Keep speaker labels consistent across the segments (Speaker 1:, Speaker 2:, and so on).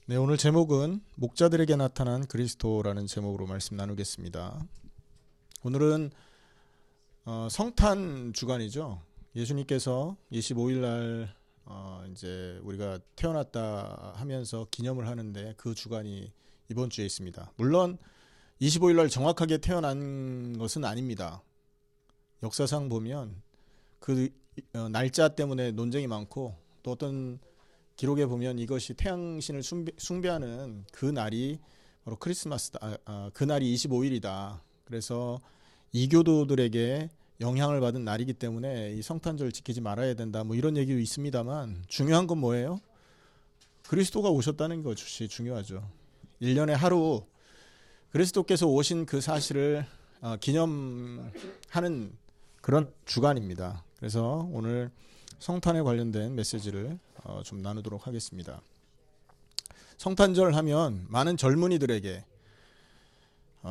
Speaker 1: 네, 오늘 제목은 목자들에게 나타난 그리스도라는 제목으로 말씀 나누겠습니다. 오늘은 성탄 주간이죠. 예수님께서 25일 날 이제 우리가 태어났다 하면서 기념을 하는데 그 주간이 이번 주에 있습니다. 물론 25일 날 정확하게 태어난 것은 아닙니다. 역사상 보면 그 날짜 때문에 논쟁이 많고 또 어떤 기록에 보면 이것이 태양신을 숭배하는 그 날이 바로 크리스마스다. 그 날이 25일이다. 그래서 이교도들에게 영향을 받은 날이기 때문에 이 성탄절을 지키지 말아야 된다. 뭐 이런 얘기도 있습니다만 중요한 건 뭐예요? 그리스도가 오셨다는 것이 중요하죠. 1년에 하루 그리스도께서 오신 그 사실을 기념하는 그런 주간입니다. 그래서 오늘 성탄에 관련된 메시지를 좀 나누도록 하겠습니다. 성탄절 하면 많은 젊은이들에게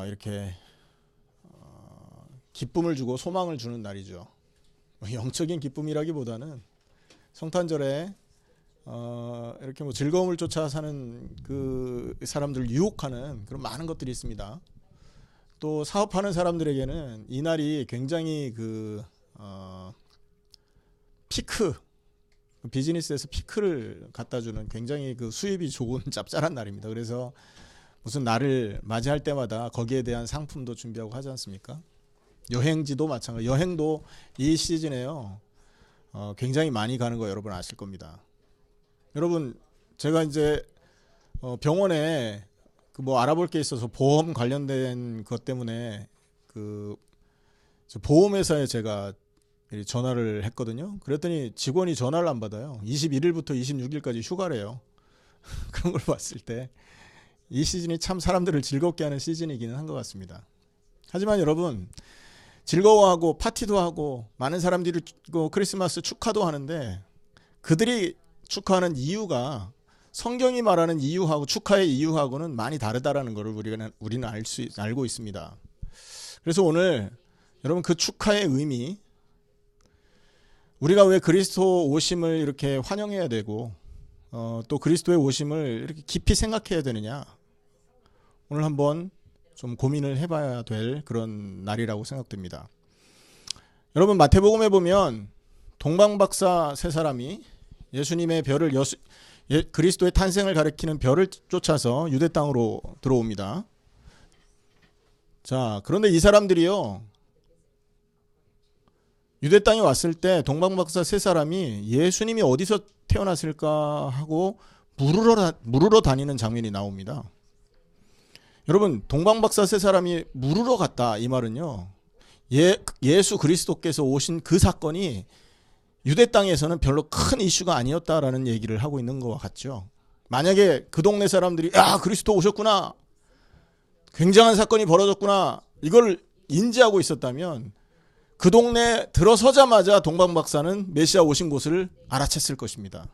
Speaker 1: 이렇게 기쁨을 주고 소망을 주는 날이죠. 영적인 기쁨이라기보다는 성탄절에 이렇게 뭐 즐거움을 쫓아 사는 그 사람들을 유혹하는 그런 많은 것들이 있습니다. 또 사업하는 사람들에게는 이 날이 굉장히 피크, 비즈니스에서 피크를 갖다주는 굉장히 그 수입이 좋은 짭짤한 날입니다. 그래서 무슨 날을 맞이할 때마다 거기에 대한 상품도 준비하고 하지 않습니까? 여행지도 마찬가지. 여행도 이 시즌에요 굉장히 많이 가는 거 여러분 아실 겁니다. 여러분 제가 이제 병원에 뭐 알아볼 게 있어서 보험 관련된 것 때문에 그 보험회사에 제가 전화를 했거든요. 그랬더니 직원이 전화를 안 받아요. 21일부터 26일까지 휴가래요. 그런 걸 봤을 때 이 시즌이 참 사람들을 즐겁게 하는 시즌이기는 한 것 같습니다. 하지만 여러분 즐거워하고 파티도 하고 많은 사람들이 크리스마스 축하도 하는데 그들이 축하하는 이유가 성경이 말하는 이유하고 축하의 이유하고는 많이 다르다라는 것을 우리는 알고 있습니다. 그래서 오늘 여러분 그 축하의 의미, 우리가 왜 그리스도 오심을 이렇게 환영해야 되고 또 그리스도의 오심을 이렇게 깊이 생각해야 되느냐, 오늘 한번 좀 고민을 해봐야 될 그런 날이라고 생각됩니다. 여러분 마태복음에 보면 동방박사 세 사람이 예수님의 별을 그리스도의 탄생을 가리키는 별을 쫓아서 유대 땅으로 들어옵니다. 자, 그런데 이 사람들이요 유대 땅에 왔을 때 동방박사 세 사람이 예수님이 어디서 태어났을까 하고 물으러 다니는 장면이 나옵니다. 여러분 동방박사 세 사람이 물으러 갔다 이 말은요 예수 그리스도께서 오신 그 사건이 유대 땅에서는 별로 큰 이슈가 아니었다라는 얘기를 하고 있는 것과 같죠. 만약에 그 동네 사람들이 야 그리스도 오셨구나, 굉장한 사건이 벌어졌구나, 이걸 인지하고 있었다면 그 동네에 들어서자마자 동방박사는 메시아 오신 곳을 알아챘을 것입니다.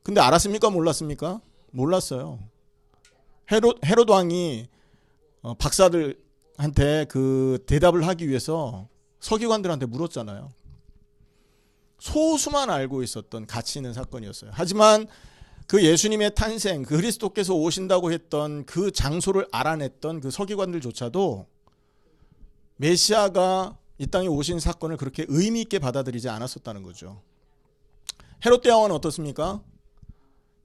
Speaker 1: 근데 알았습니까? 몰랐습니까? 몰랐어요. 헤롯 왕이 박사들한테 그 대답을 하기 위해서 서기관들한테 물었잖아요. 소수만 알고 있었던 가치 있는 사건이었어요. 하지만 그 예수님의 탄생, 그리스도께서 오신다고 했던 그 장소를 알아냈던 그 서기관들조차도 메시아가 이 땅에 오신 사건을 그렇게 의미 있게 받아들이지 않았었다는 거죠. 헤롯 대왕은 어떻습니까?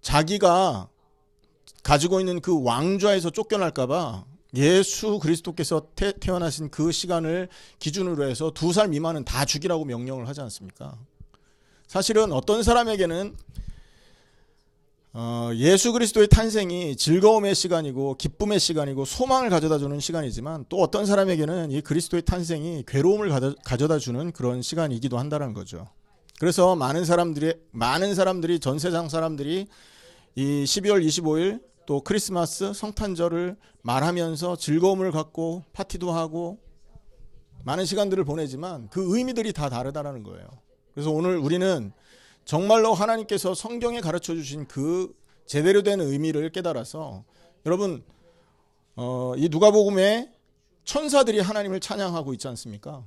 Speaker 1: 자기가 가지고 있는 그 왕좌에서 쫓겨날까봐 예수 그리스도께서 태어나신 그 시간을 기준으로 해서 2살 미만은 다 죽이라고 명령을 하지 않습니까? 사실은 어떤 사람에게는 예수 그리스도의 탄생이 즐거움의 시간이고 기쁨의 시간이고 소망을 가져다주는 시간이지만 또 어떤 사람에게는 이 그리스도의 탄생이 괴로움을 가져다주는 그런 시간이기도 한다는 거죠. 그래서 많은 사람들이 전 세상 사람들이 이 12월 25일 또 크리스마스 성탄절을 말하면서 즐거움을 갖고 파티도 하고 많은 시간들을 보내지만 그 의미들이 다 다르다는 거예요. 그래서 오늘 우리는 정말로 하나님께서 성경에 가르쳐 주신 그 제대로 된 의미를 깨달아서 여러분 이 누가복음에 천사들이 하나님을 찬양하고 있지 않습니까?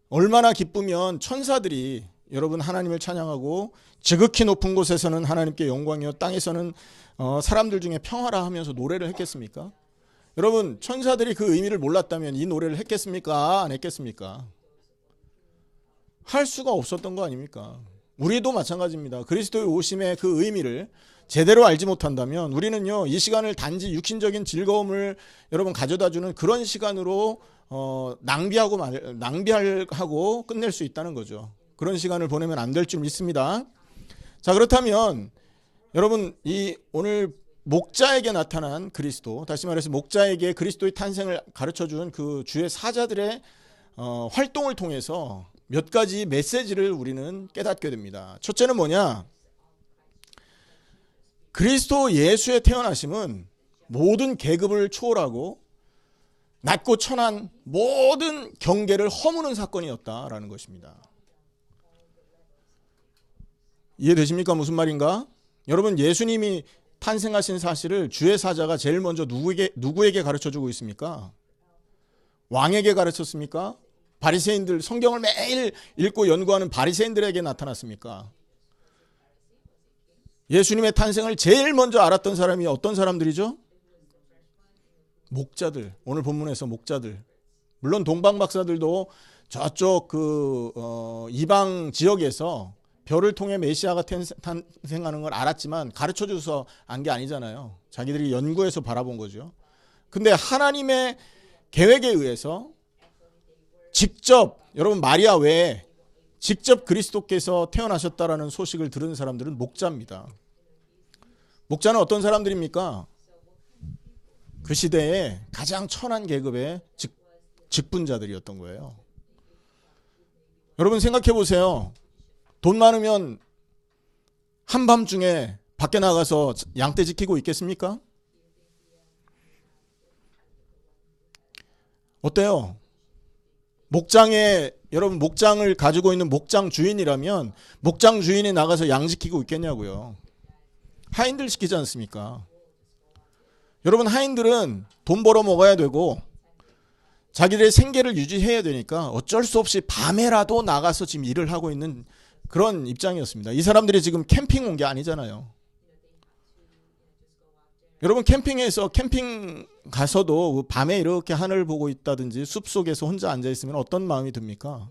Speaker 1: 얼마나 기쁘면 천사들이 여러분 하나님을 찬양하고 지극히 높은 곳에서는 하나님께 영광이요 땅에서는 사람들 중에 평화라 하면서 노래를 했겠습니까? 여러분 천사들이 그 의미를 몰랐다면 이 노래를 했겠습니까? 안 했겠습니까? 할 수가 없었던 거 아닙니까? 우리도 마찬가지입니다. 그리스도의 오심의 그 의미를 제대로 알지 못한다면 우리는요 이 시간을 단지 육신적인 즐거움을 여러분 가져다주는 그런 시간으로 낭비하고 끝낼 수 있다는 거죠. 그런 시간을 보내면 안 될 줄 믿습니다. 자, 그렇다면 여러분 이 오늘 목자에게 나타난 그리스도, 다시 말해서 목자에게 그리스도의 탄생을 가르쳐준 그 주의 사자들의 활동을 통해서 몇 가지 메시지를 우리는 깨닫게 됩니다. 첫째는 뭐냐? 그리스도 예수의 태어나심은 모든 계급을 초월하고 낮고 천한 모든 경계를 허무는 사건이었다라는 것입니다. 이해되십니까? 무슨 말인가? 여러분 예수님이 탄생하신 사실을 주의 사자가 제일 먼저 누구에게 가르쳐주고 있습니까? 왕에게 가르쳤습니까? 바리새인들, 성경을 매일 읽고 연구하는 바리새인들에게 나타났습니까? 예수님의 탄생을 제일 먼저 알았던 사람이 어떤 사람들이죠? 목자들. 오늘 본문에서 목자들. 물론 동방 박사들도 저쪽 이방 지역에서 별을 통해 메시아가 탄생하는 걸 알았지만 가르쳐줘서 안 게 아니잖아요. 자기들이 연구해서 바라본 거죠. 근데 하나님의 계획에 의해서 직접, 여러분 마리아 외에 직접 그리스도께서 태어나셨다라는 소식을 들은 사람들은 목자입니다. 목자는 어떤 사람들입니까? 그 시대에 가장 천한 계급의 직분자들이었던 거예요. 여러분 생각해 보세요. 돈 많으면 한밤중에 밖에 나가서 양떼 지키고 있겠습니까? 어때요? 여러분 목장을 가지고 있는 목장 주인이라면 목장 주인이 나가서 양 지키고 있겠냐고요. 하인들 시키지 않습니까? 여러분 하인들은 돈 벌어 먹어야 되고 자기들의 생계를 유지해야 되니까 어쩔 수 없이 밤에라도 나가서 지금 일을 하고 있는 그런 입장이었습니다. 이 사람들이 지금 캠핑 온 게 아니잖아요. 여러분 캠핑 가서도 밤에 이렇게 하늘을 보고 있다든지 숲속에서 혼자 앉아 있으면 어떤 마음이 듭니까?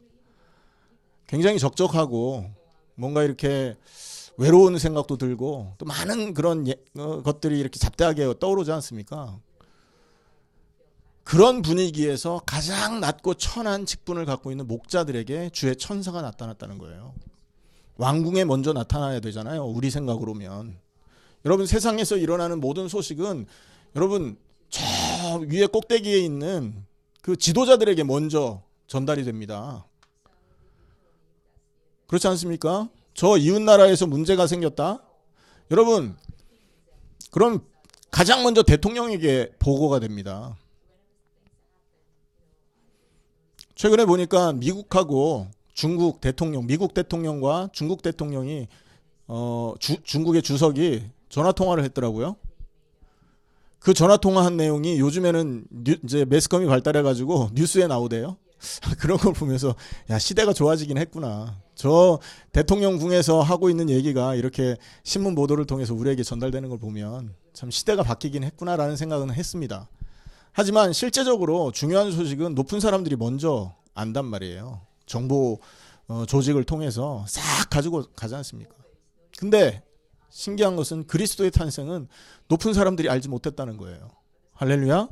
Speaker 1: 굉장히 적적하고 뭔가 이렇게 외로운 생각도 들고 또 많은 그런 것들이 이렇게 잡다하게 떠오르지 않습니까? 그런 분위기에서 가장 낮고 천한 직분을 갖고 있는 목자들에게 주의 천사가 나타났다는 거예요. 왕궁에 먼저 나타나야 되잖아요. 우리 생각으로면. 여러분 세상에서 일어나는 모든 소식은 여러분 저 위에 꼭대기에 있는 그 지도자들에게 먼저 전달이 됩니다. 그렇지 않습니까? 저 이웃나라에서 문제가 생겼다. 여러분 그럼 가장 먼저 대통령에게 보고가 됩니다. 최근에 보니까 미국하고 중국 대통령과 중국 대통령이 중국의 주석이 전화 통화를 했더라고요. 그 전화 통화한 내용이 요즘에는 이제 매스컴이 발달해 가지고 뉴스에 나오대요. 그런 걸 보면서 야 시대가 좋아지긴 했구나. 저 대통령궁에서 하고 있는 얘기가 이렇게 신문 보도를 통해서 우리에게 전달되는 걸 보면 참 시대가 바뀌긴 했구나라는 생각은 했습니다. 하지만 실제적으로 중요한 소식은 높은 사람들이 먼저 안단 말이에요. 정보 조직을 통해서 싹 가지고 가지 않습니까? 근데 신기한 것은 그리스도의 탄생은 높은 사람들이 알지 못했다는 거예요. 할렐루야.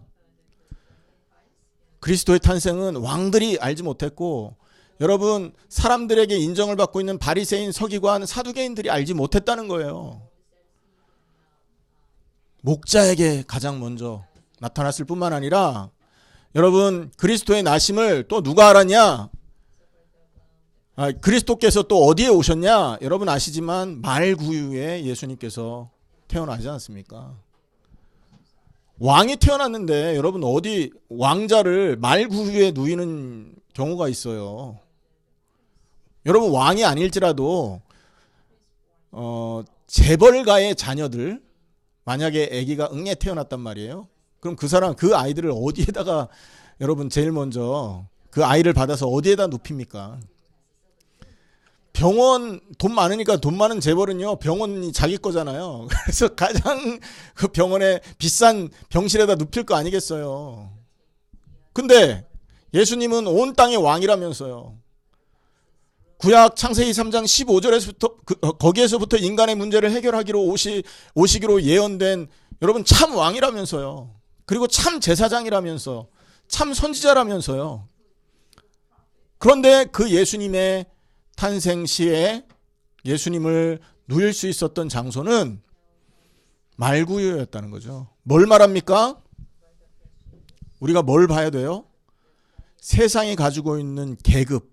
Speaker 1: 그리스도의 탄생은 왕들이 알지 못했고 여러분 사람들에게 인정을 받고 있는 바리새인, 서기관, 사두개인들이 알지 못했다는 거예요. 목자에게 가장 먼저 나타났을 뿐만 아니라 여러분 그리스도의 나심을 또 누가 알았냐? 그리스도께서 또 어디에 오셨냐? 여러분 아시지만 말구유에 예수님께서 태어나지 않습니까? 왕이 태어났는데 여러분 어디 왕자를 말구유에 누이는 경우가 있어요. 여러분 왕이 아닐지라도 재벌가의 자녀들 만약에 아기가 응애 태어났단 말이에요. 그럼 그 아이들을 어디에다가 여러분 제일 먼저 그 아이를 받아서 어디에다 눕힙니까? 병원 돈 많으니까 돈 많은 재벌은요 병원이 자기 거잖아요. 그래서 가장 그 병원에 비싼 병실에다 눕힐 거 아니겠어요. 근데 예수님은 온 땅의 왕이라면서요. 구약 창세기 3장 15절에서부터 거기에서부터 인간의 문제를 해결하기로 오시기로 예언된 여러분 참 왕이라면서요. 그리고 참 제사장이라면서 참 선지자라면서요. 그런데 그 예수님의 탄생 시에 예수님을 누일 수 있었던 장소는 말구유였다는 거죠. 뭘 말합니까? 우리가 뭘 봐야 돼요? 세상이 가지고 있는 계급,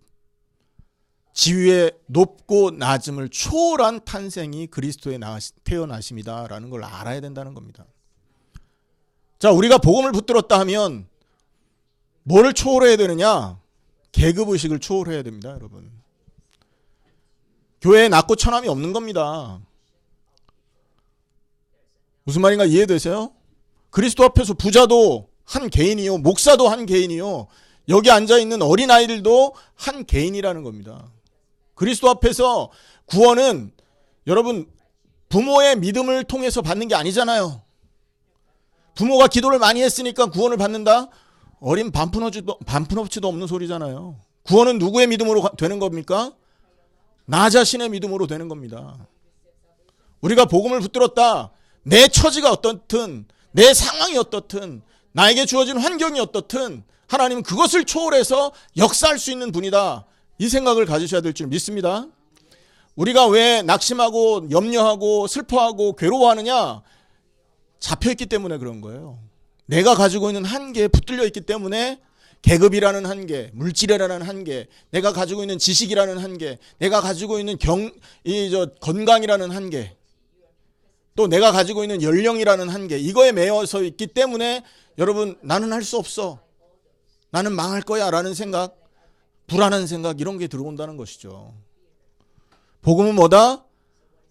Speaker 1: 지위의 높고 낮음을 초월한 탄생이 그리스도의 태어나심이다라는 걸 알아야 된다는 겁니다. 자, 우리가 복음을 붙들었다 하면 뭐를 초월해야 되느냐? 계급의식을 초월해야 됩니다, 여러분. 교회에 낮고 천함이 없는 겁니다. 무슨 말인가 이해되세요? 그리스도 앞에서 부자도 한 개인이요, 목사도 한 개인이요, 여기 앉아있는 어린아이들도 한 개인이라는 겁니다. 그리스도 앞에서 구원은 여러분 부모의 믿음을 통해서 받는 게 아니잖아요. 부모가 기도를 많이 했으니까 구원을 받는다? 어린 반푼업치도 없는 소리잖아요. 구원은 누구의 믿음으로 되는 겁니까? 나 자신의 믿음으로 되는 겁니다. 우리가 복음을 붙들었다. 내 처지가 어떻든 내 상황이 어떻든 나에게 주어진 환경이 어떻든 하나님은 그것을 초월해서 역사할 수 있는 분이다. 이 생각을 가지셔야 될 줄 믿습니다. 우리가 왜 낙심하고 염려하고 슬퍼하고 괴로워하느냐? 잡혀있기 때문에 그런 거예요. 내가 가지고 있는 한계에 붙들려 있기 때문에 계급이라는 한계, 물질이라는 한계, 내가 가지고 있는 지식이라는 한계, 내가 가지고 있는 건강이라는 한계, 또 내가 가지고 있는 연령이라는 한계, 이거에 매여서 있기 때문에 여러분 나는 할 수 없어, 나는 망할 거야 라는 생각, 불안한 생각 이런 게 들어온다는 것이죠. 복음은 뭐다?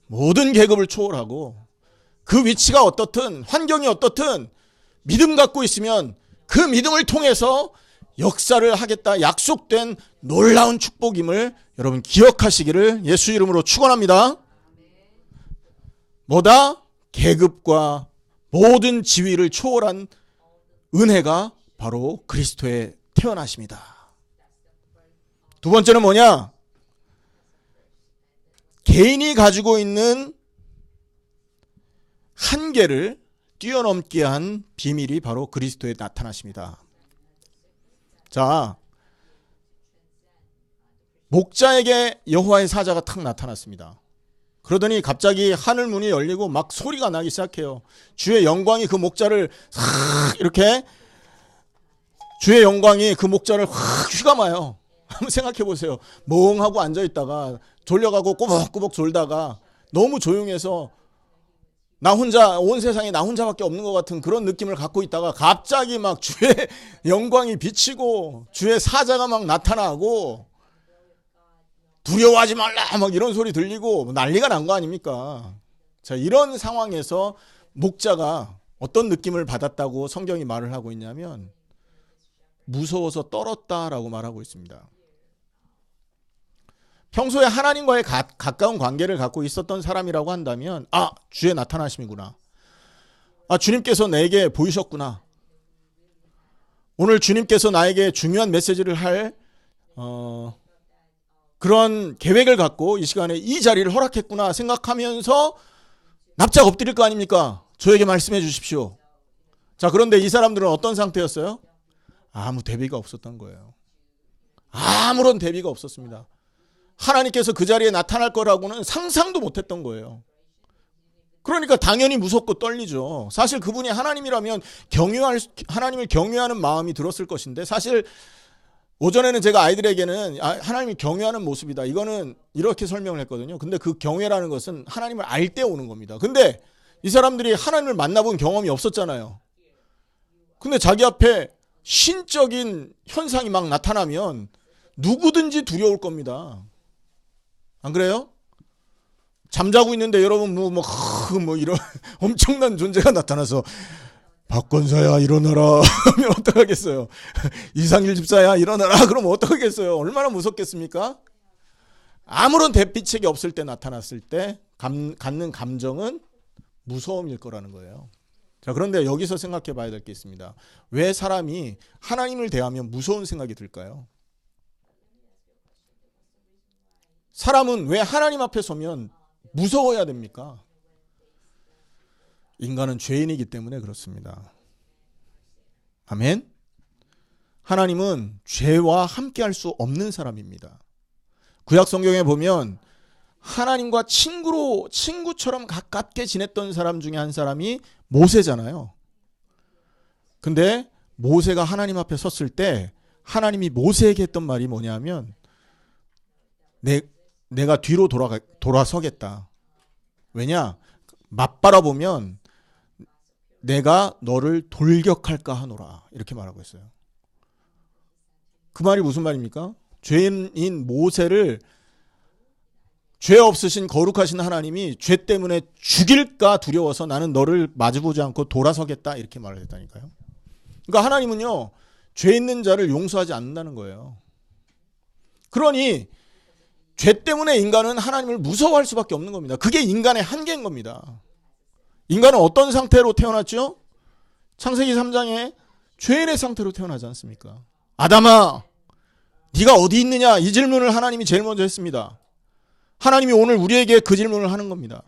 Speaker 1: 모든 계급을 초월하고 그 위치가 어떻든 환경이 어떻든 믿음 갖고 있으면 그 믿음을 통해서 역사를 하겠다 약속된 놀라운 축복임을 여러분 기억하시기를 예수 이름으로 축원합니다. 뭐다? 계급과 모든 지위를 초월한 은혜가 바로 그리스도의 태어나심이다. 두 번째는 뭐냐? 개인이 가지고 있는 한계를 뛰어넘게 한 비밀이 바로 그리스도의 나타나심이다. 자, 목자에게 여호와의 사자가 탁 나타났습니다. 그러더니 갑자기 하늘 문이 열리고 막 소리가 나기 시작해요. 주의 영광이 그 목자를 이렇게 주의 영광이 그 목자를 확 휘감아요. 한번 생각해 보세요. 멍하고 앉아있다가 졸려가고 꼬박꼬박 졸다가 너무 조용해서 나 혼자 온 세상에 나 혼자밖에 없는 것 같은 그런 느낌을 갖고 있다가 갑자기 막 주의 영광이 비치고 주의 사자가 막 나타나고 두려워하지 말라 막 이런 소리 들리고 난리가 난 거 아닙니까? 자, 이런 상황에서 목자가 어떤 느낌을 받았다고 성경이 말을 하고 있냐면 무서워서 떨었다라고 말하고 있습니다. 평소에 하나님과의 가까운 관계를 갖고 있었던 사람이라고 한다면 주의 나타나심이구나. 주님께서 내게 보이셨구나. 오늘 주님께서 나에게 중요한 메시지를 할 그런 계획을 갖고 이 시간에 이 자리를 허락했구나 생각하면서 납작 엎드릴 거 아닙니까? 저에게 말씀해 주십시오. 자, 그런데 이 사람들은 어떤 상태였어요? 아무 대비가 없었던 거예요. 아무런 대비가 없었습니다. 하나님께서 그 자리에 나타날 거라고는 상상도 못했던 거예요. 그러니까 당연히 무섭고 떨리죠. 사실 그분이 하나님이라면 하나님을 경외하는 마음이 들었을 것인데 사실 오전에는 제가 아이들에게는 하나님을 경외하는 모습이다. 이거는 이렇게 설명을 했거든요. 근데 그 경외라는 것은 하나님을 알 때 오는 겁니다. 근데 이 사람들이 하나님을 만나본 경험이 없었잖아요. 근데 자기 앞에 신적인 현상이 막 나타나면 누구든지 두려울 겁니다. 안 그래요? 잠자고 있는데 여러분 뭐 이런 엄청난 존재가 나타나서 박권사야 일어나라 하면 어떡하겠어요? 이상일 집사야 일어나라 그러면 어떡하겠어요? 얼마나 무섭겠습니까? 아무런 대비책이 없을 때 나타났을 때 갖는 감정은 무서움일 거라는 거예요. 자, 그런데 여기서 생각해 봐야 될 게 있습니다. 왜 사람이 하나님을 대하면 무서운 생각이 들까요? 사람은 왜 하나님 앞에 서면 무서워야 됩니까? 인간은 죄인이기 때문에 그렇습니다. 아멘? 하나님은 죄와 함께할 수 없는 사람입니다. 구약 성경에 보면 하나님과 친구처럼 가깝게 지냈던 사람 중에 한 사람이 모세잖아요. 근데 모세가 하나님 앞에 섰을 때 하나님이 모세에게 했던 말이 뭐냐면 내가 뒤로 돌아서겠다. 왜냐? 맞바라 보면 내가 너를 돌격할까 하노라. 이렇게 말하고 있어요. 그 말이 무슨 말입니까? 죄인인 모세를 죄 없으신 거룩하신 하나님이 죄 때문에 죽일까 두려워서 나는 너를 마주보지 않고 돌아서겠다. 이렇게 말을 했다니까요. 그러니까 하나님은요, 죄 있는 자를 용서하지 않는다는 거예요. 그러니 죄 때문에 인간은 하나님을 무서워할 수밖에 없는 겁니다. 그게 인간의 한계인 겁니다. 인간은 어떤 상태로 태어났죠? 창세기 3장에 죄인의 상태로 태어나지 않습니까? 아담아, 네가 어디 있느냐? 이 질문을 하나님이 제일 먼저 했습니다. 하나님이 오늘 우리에게 그 질문을 하는 겁니다.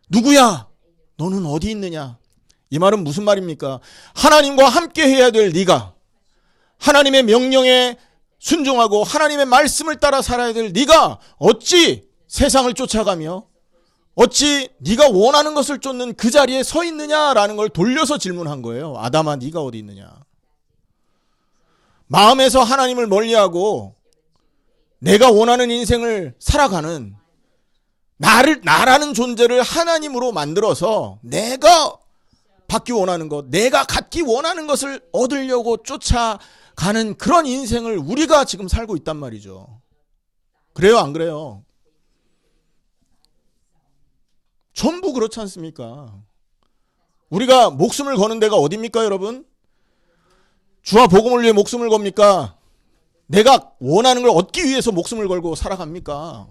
Speaker 1: 누구야? 너는 어디 있느냐? 이 말은 무슨 말입니까? 하나님과 함께 해야 될 네가, 하나님의 명령에 순종하고 하나님의 말씀을 따라 살아야 될 네가 어찌 세상을 쫓아가며 어찌 네가 원하는 것을 쫓는 그 자리에 서 있느냐라는 걸 돌려서 질문한 거예요. 아담아, 네가 어디 있느냐? 마음에서 하나님을 멀리하고 내가 원하는 인생을 살아가는 나라는 존재를 하나님으로 만들어서 내가 받기 원하는 것, 내가 갖기 원하는 것을 얻으려고 쫓아가는 그런 인생을 우리가 지금 살고 있단 말이죠. 그래요, 안 그래요? 전부 그렇지 않습니까? 우리가 목숨을 거는 데가 어디입니까, 여러분? 주와 복음을 위해 목숨을 겁니까? 내가 원하는 걸 얻기 위해서 목숨을 걸고 살아갑니까?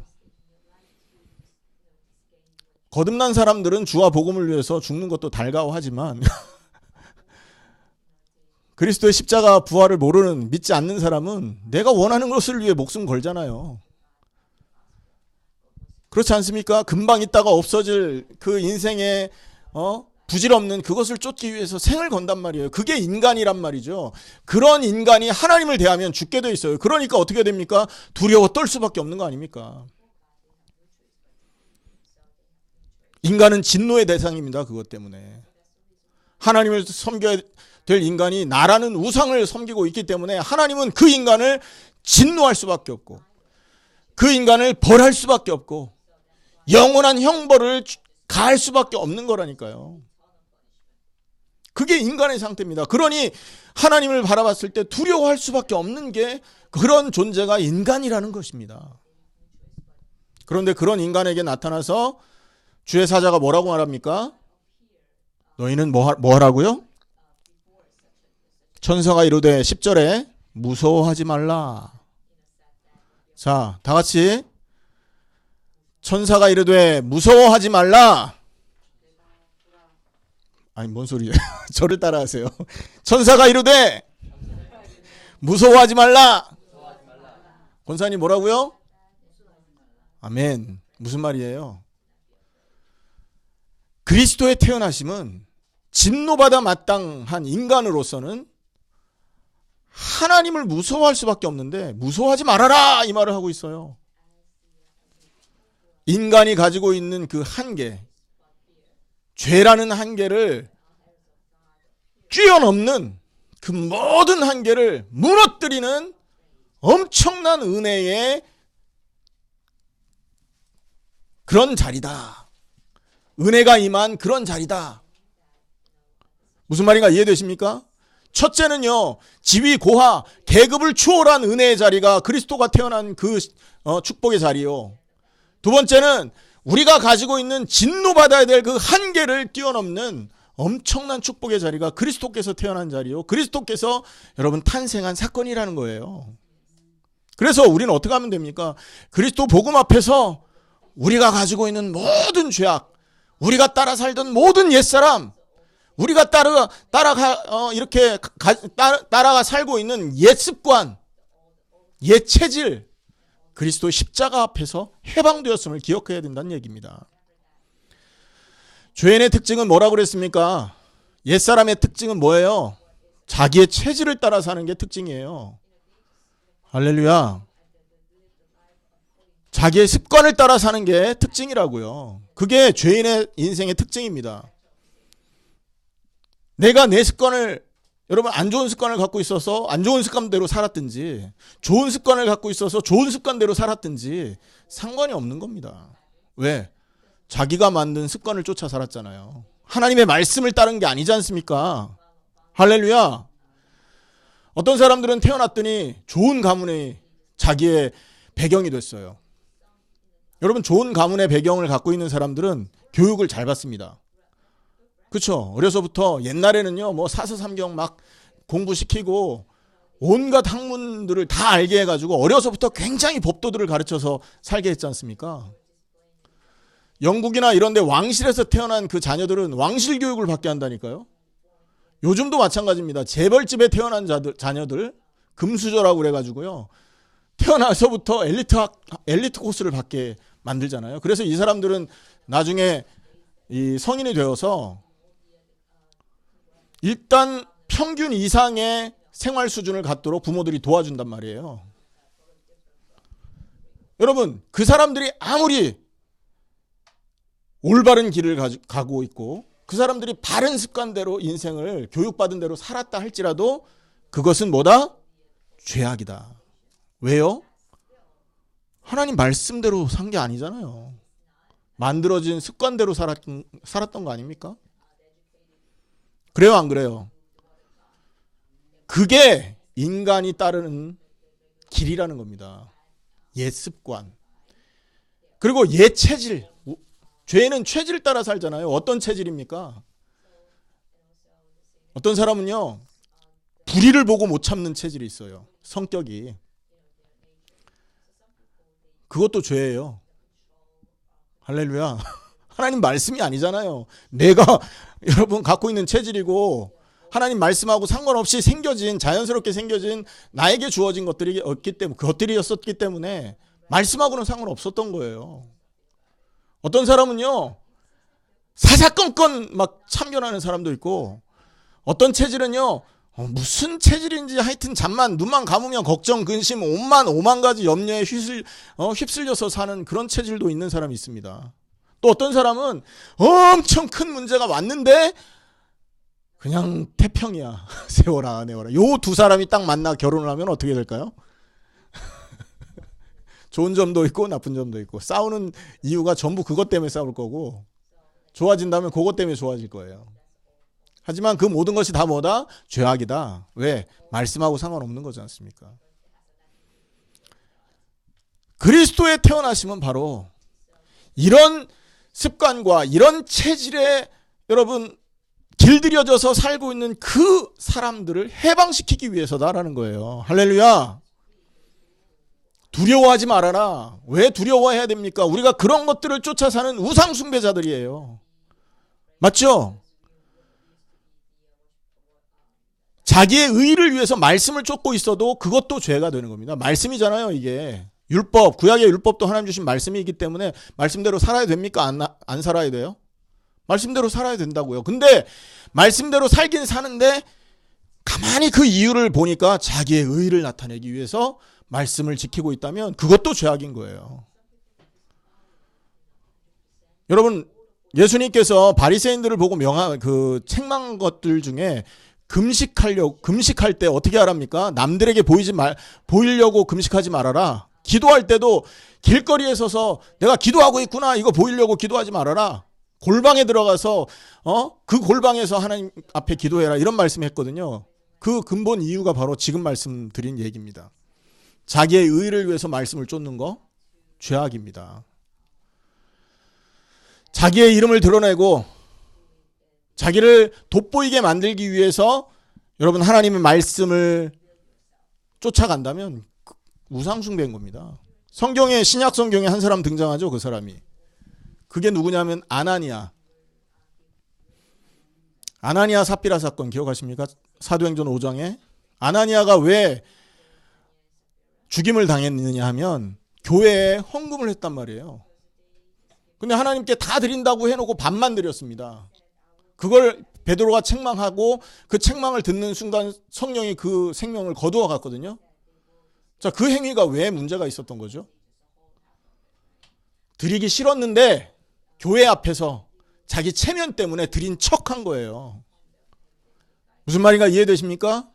Speaker 1: 거듭난 사람들은 주와 복음을 위해서 죽는 것도 달가워하지만 그리스도의 십자가 부활을 모르는, 믿지 않는 사람은 내가 원하는 것을 위해 목숨 걸잖아요. 그렇지 않습니까? 금방 있다가 없어질 그 인생의 부질없는 그것을 쫓기 위해서 생을 건단 말이에요. 그게 인간이란 말이죠. 그런 인간이 하나님을 대하면 죽게 돼 있어요. 그러니까 어떻게 됩니까? 두려워 떨 수밖에 없는 거 아닙니까? 인간은 진노의 대상입니다. 그것 때문에. 하나님을 섬겨야 될 인간이 나라는 우상을 섬기고 있기 때문에 하나님은 그 인간을 진노할 수밖에 없고 그 인간을 벌할 수밖에 없고 영원한 형벌을 가할 수밖에 없는 거라니까요. 그게 인간의 상태입니다. 그러니 하나님을 바라봤을 때 두려워할 수밖에 없는 게 그런 존재가 인간이라는 것입니다. 그런데 그런 인간에게 나타나서 주의 사자가 뭐라고 말합니까? 너희는 뭐 하라고요? 천사가 이르되 10절에 무서워하지 말라. 자, 다 같이 천사가 이르되 무서워하지 말라. 아니, 뭔 소리예요? 저를 따라하세요. 천사가 이르되 무서워하지 말라. 권사님 뭐라고요? 아멘. 무슨 말이에요? 그리스도의 태어나심은 진노받아 마땅한 인간으로서는 하나님을 무서워할 수밖에 없는데 무서워하지 말아라 이 말을 하고 있어요. 인간이 가지고 있는 그 한계, 죄라는 한계를 뛰어넘는 그 모든 한계를 무너뜨리는 엄청난 은혜의 그런 자리다. 은혜가 임한 그런 자리다. 무슨 말인가 이해되십니까? 첫째는요, 지위, 고하, 계급을 초월한 은혜의 자리가 그리스도가 태어난 그 축복의 자리요. 두 번째는 우리가 가지고 있는 진노받아야 될 그 한계를 뛰어넘는 엄청난 축복의 자리가 그리스도께서 태어난 자리요. 그리스도께서 여러분 탄생한 사건이라는 거예요. 그래서 우리는 어떻게 하면 됩니까? 그리스도 복음 앞에서 우리가 가지고 있는 모든 죄악, 우리가 따라 살던 모든 옛사람, 우리가 따라가 살고 있는 옛 습관, 옛 체질, 그리스도 십자가 앞에서 해방되었음을 기억해야 된다는 얘기입니다. 죄인의 특징은 뭐라고 그랬습니까? 옛사람의 특징은 뭐예요? 자기의 체질을 따라 사는 게 특징이에요. 할렐루야. 자기의 습관을 따라 사는 게 특징이라고요. 그게 죄인의 인생의 특징입니다. 내가 내 습관을, 여러분 안 좋은 습관을 갖고 있어서 안 좋은 습관대로 살았든지, 좋은 습관을 갖고 있어서 좋은 습관대로 살았든지 상관이 없는 겁니다. 왜? 자기가 만든 습관을 쫓아 살았잖아요. 하나님의 말씀을 따른 게 아니지 않습니까? 할렐루야. 어떤 사람들은 태어났더니 좋은 가문의 자기의 배경이 됐어요. 여러분, 좋은 가문의 배경을 갖고 있는 사람들은 교육을 잘 받습니다. 그렇죠? 어려서부터 옛날에는요, 뭐 사서삼경 막 공부시키고 온갖 학문들을 다 알게 해가지고 어려서부터 굉장히 법도들을 가르쳐서 살게 했지 않습니까? 영국이나 이런 데 왕실에서 태어난 그 자녀들은 왕실 교육을 받게 한다니까요. 요즘도 마찬가지입니다. 재벌집에 태어난 자녀들, 금수저라고 그래가지고요, 태어나서부터 엘리트 코스를 받게 만들잖아요. 그래서 이 사람들은 나중에 이 성인이 되어서 일단 평균 이상의 생활 수준을 갖도록 부모들이 도와준단 말이에요. 여러분, 그 사람들이 아무리 올바른 길을 가고 있고 그 사람들이 바른 습관대로 인생을 교육받은 대로 살았다 할지라도 그것은 뭐다? 죄악이다. 왜요? 하나님 말씀대로 산 게 아니잖아요. 만들어진 습관대로 살았던 거 아닙니까? 그래요, 안 그래요? 그게 인간이 따르는 길이라는 겁니다. 옛 습관. 그리고 옛 체질. 죄는 체질을 따라 살잖아요. 어떤 체질입니까? 어떤 사람은요, 불의를 보고 못 참는 체질이 있어요. 성격이. 그것도 죄예요. 할렐루야. 하나님 말씀이 아니잖아요. 내가 여러분 갖고 있는 체질이고 하나님 말씀하고 상관없이 자연스럽게 생겨진 나에게 주어진 것들이었기 때문에 말씀하고는 상관없었던 거예요. 어떤 사람은요, 사사건건 막 참견하는 사람도 있고, 어떤 체질은요, 무슨 체질인지 하여튼 잠만 눈만 감으면 걱정, 근심, 오만 가지 염려에 휩쓸려서 사는 그런 체질도 있는 사람이 있습니다. 또 어떤 사람은 엄청 큰 문제가 왔는데 그냥 태평이야. 세워라 내워라. 요 두 사람이 딱 만나 결혼을 하면 어떻게 될까요? 좋은 점도 있고 나쁜 점도 있고, 싸우는 이유가 전부 그것 때문에 싸울 거고, 좋아진다면 그것 때문에 좋아질 거예요. 하지만 그 모든 것이 다 뭐다? 죄악이다. 왜? 말씀하고 상관없는 거지 않습니까? 그리스도에 태어나시면 바로 이런 습관과 이런 체질에 여러분 길들여져서 살고 있는 그 사람들을 해방시키기 위해서다라는 거예요. 할렐루야. 두려워하지 말아라. 왜 두려워해야 됩니까? 우리가 그런 것들을 쫓아 사는 우상 숭배자들이에요. 맞죠? 자기의 의를 위해서 말씀을 쫓고 있어도 그것도 죄가 되는 겁니다. 말씀이잖아요, 이게. 율법, 구약의 율법도 하나님 주신 말씀이기 때문에 말씀대로 살아야 됩니까? 안 살아야 돼요? 말씀대로 살아야 된다고요. 근데 말씀대로 살긴 사는데 가만히 그 이유를 보니까 자기의 의를 나타내기 위해서 말씀을 지키고 있다면 그것도 죄악인 거예요. 여러분, 예수님께서 바리새인들을 보고 책망한 것들 중에 금식할 때 어떻게 하랍니까? 남들에게 보이려고 금식하지 말아라. 기도할 때도 길거리에 서서 내가 기도하고 있구나, 이거 보이려고 기도하지 말아라. 골방에 들어가서 그 골방에서 하나님 앞에 기도해라, 이런 말씀했거든요. 그 근본 이유가 바로 지금 말씀드린 얘기입니다. 자기의 의를 위해서 말씀을 쫓는 거 죄악입니다. 자기의 이름을 드러내고 자기를 돋보이게 만들기 위해서 여러분 하나님의 말씀을 쫓아간다면 우상 숭배인 겁니다. 성경에, 신약 성경에 한 사람 등장하죠. 그 사람이. 그게 누구냐면 아나니아. 아나니아 삽비라 사건 기억하십니까? 사도행전 5장에 아나니아가 왜 죽임을 당했느냐 하면 교회에 헌금을 했단 말이에요. 근데 하나님께 다 드린다고 해놓고 반만 드렸습니다. 그걸 베드로가 책망하고 그 책망을 듣는 순간 성령이 그 생명을 거두어 갔거든요. 자, 그 행위가 왜 문제가 있었던 거죠? 드리기 싫었는데 교회 앞에서 자기 체면 때문에 드린 척한 거예요. 무슨 말인가 이해되십니까?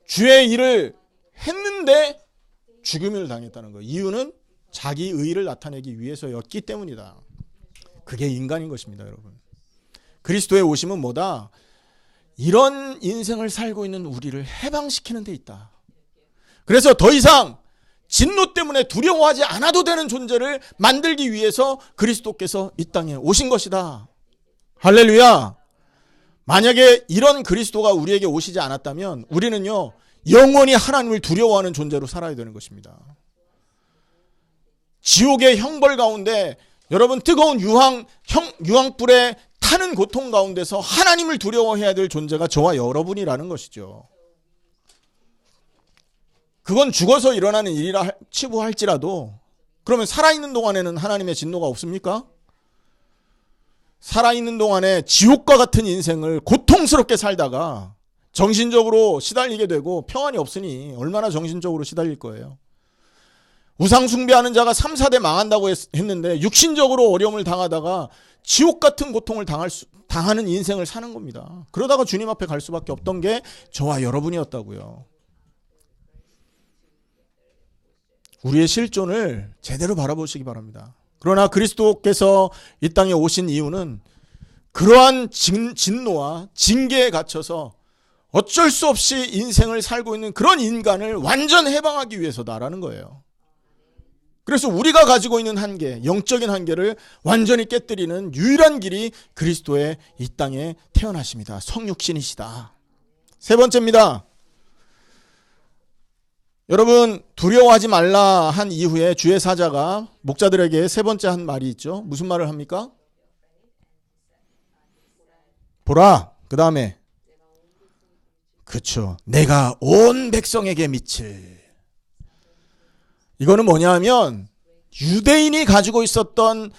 Speaker 1: 주의 일을 했는데 죽임을 당했다는 거예요. 이유는 자기 의의를 나타내기 위해서였기 때문이다. 그게 인간인 것입니다, 여러분. 그리스도의 오심은 뭐다? 이런 인생을 살고 있는 우리를 해방시키는 데 있다. 그래서 더 이상 진노 때문에 두려워하지 않아도 되는 존재를 만들기 위해서 그리스도께서 이 땅에 오신 것이다. 할렐루야. 만약에 이런 그리스도가 우리에게 오시지 않았다면 우리는요, 영원히 하나님을 두려워하는 존재로 살아야 되는 것입니다. 지옥의 형벌 가운데 여러분 뜨거운 유황불에 타는 고통 가운데서 하나님을 두려워해야 될 존재가 저와 여러분이라는 것이죠. 그건 죽어서 일어나는 일이라 치부할지라도 그러면 살아있는 동안에는 하나님의 진노가 없습니까? 살아있는 동안에 지옥과 같은 인생을 고통스럽게 살다가 정신적으로 시달리게 되고 평안이 없으니 얼마나 정신적으로 시달릴 거예요. 우상 숭배하는 자가 3, 4대 망한다고 했는데 육신적으로 어려움을 당하다가 지옥 같은 고통을 당하는 인생을 사는 겁니다. 그러다가 주님 앞에 갈 수밖에 없던 게 저와 여러분이었다고요. 우리의 실존을 제대로 바라보시기 바랍니다. 그러나 그리스도께서 이 땅에 오신 이유는 그러한 진노와 징계에 갇혀서 어쩔 수 없이 인생을 살고 있는 그런 인간을 완전 해방하기 위해서다라는 거예요. 그래서 우리가 가지고 있는 한계, 영적인 한계를 완전히 깨뜨리는 유일한 길이 그리스도의 이 땅에 태어나십니다. 성육신이시다. 세 번째입니다. 여러분, 두려워하지 말라 한 이후에 주의 사자가 목자들에게 세 번째 한 말이 있죠. 무슨 말을 합니까? 보라. 그 다음에 그렇죠. 내가 온 백성에게 미칠. 이거는 뭐냐 하면 유대인이 가지고 있었던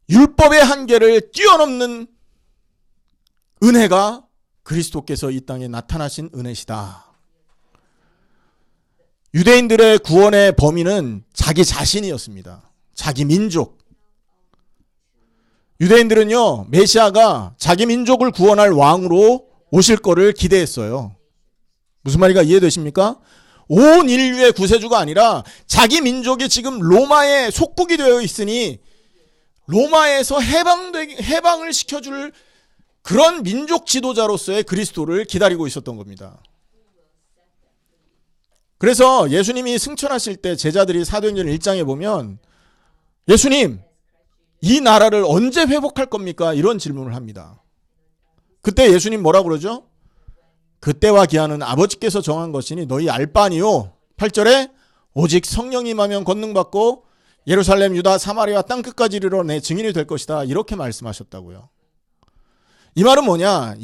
Speaker 1: 율법의 한계를 뛰어넘는 은혜가 그리스도께서 이 땅에 나타나신 은혜시다. 유대인들의 구원의 범위는 자기 자신이었습니다. 자기 민족. 유대인들은요, 메시아가 자기 민족을 구원할 왕으로 오실 거를 기대했어요. 무슨 말인가 이해되십니까? 온 인류의 구세주가 아니라 자기 민족이 지금 로마의 속국이 되어 있으니 로마에서 해방을 시켜줄 그런 민족 지도자로서의 그리스도를 기다리고 있었던 겁니다. 그래서 예수님이 승천하실 때 제자들이 사도행전 1장에 보면 예수님, 이 나라를 언제 회복할 겁니까? 이런 질문을 합니다. 그때 예수님 뭐라고 그러죠? 그때와 기한은 아버지께서 정한 것이니 너희 알 바 아니요. 8절에 오직 성령이 임하면 권능받고 예루살렘, 유다, 사마리아 땅끝까지 이르러 내 증인이 될 것이다. 이렇게 말씀하셨다고요. 이 말은 뭐냐?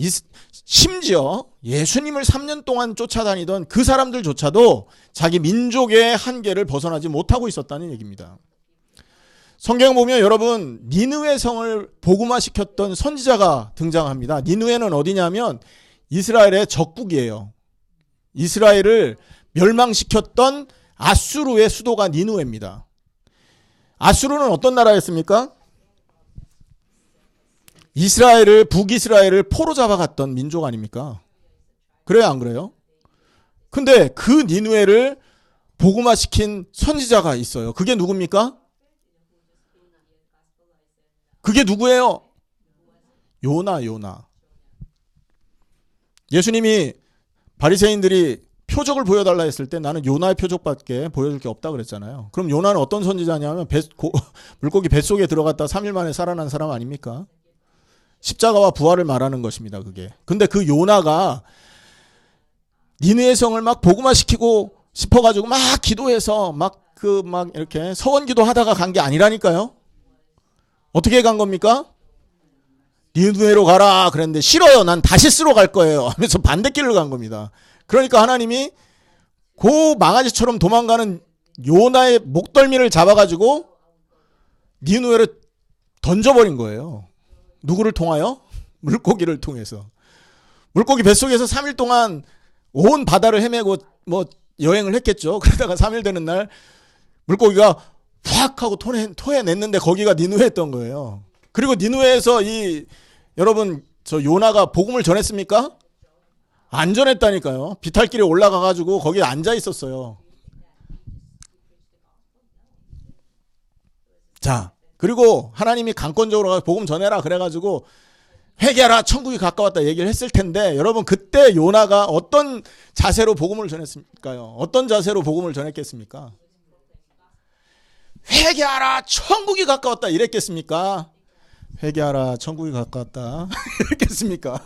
Speaker 1: 심지어 예수님을 3년 동안 쫓아다니던 그 사람들조차도 자기 민족의 한계를 벗어나지 못하고 있었다는 얘기입니다. 성경 보면 여러분 니느웨 성을 복음화시켰던 선지자가 등장합니다. 니느웨는 어디냐면 이스라엘의 적국이에요. 이스라엘을 멸망시켰던 아수르의 수도가 니느웨입니다. 아수르는 어떤 나라였습니까? 북이스라엘을 포로 잡아갔던 민족 아닙니까? 그래요, 안 그래요? 근데 그 니느웨를 복음화시킨 선지자가 있어요. 그게 누굽니까? 그게 누구예요? 요나. 예수님이 바리새인들이 표적을 보여달라 했을 때 나는 요나의 표적밖에 보여줄 게 없다 그랬잖아요. 그럼 요나는 어떤 선지자냐면 물고기 뱃속에 들어갔다 3일 만에 살아난 사람 아닙니까? 십자가와 부활을 말하는 것입니다. 그게. 근데 그 요나가 니느웨 성을 막 복음화시키고 싶어가지고 막 기도해서 막 이렇게 서원 기도하다가 간 게 아니라니까요. 어떻게 간 겁니까? 니느웨로 가라 그랬는데 싫어요. 난 다시스로 갈 거예요 하면서 반대길을 간 겁니다. 그러니까 하나님이 그 망아지처럼 도망가는 요나의 목덜미를 잡아가지고 니느웨로 던져버린 거예요. 누구를 통하여? 물고기를 통해서. 물고기 뱃속에서 3일 동안 온 바다를 헤매고 여행을 했겠죠. 그러다가 3일 되는 날 물고기가 확 하고 토해냈는데 거기가 니느웨였던 거예요. 그리고 니느웨에서 여러분 저 요나가 복음을 전했습니까? 안 전했다니까요. 비탈길에 올라가가지고 거기에 앉아 있었어요. 자, 그리고 하나님이 강권적으로 복음 전해라 그래가지고 회개하라 천국이 가까웠다 얘기를 했을 텐데 여러분 그때 요나가 어떤 자세로 복음을 전했을까요? 어떤 자세로 복음을 전했겠습니까? 회개하라 천국이 가까웠다 이랬겠습니까? 회개하라 천국이 가까웠다 이랬겠습니까?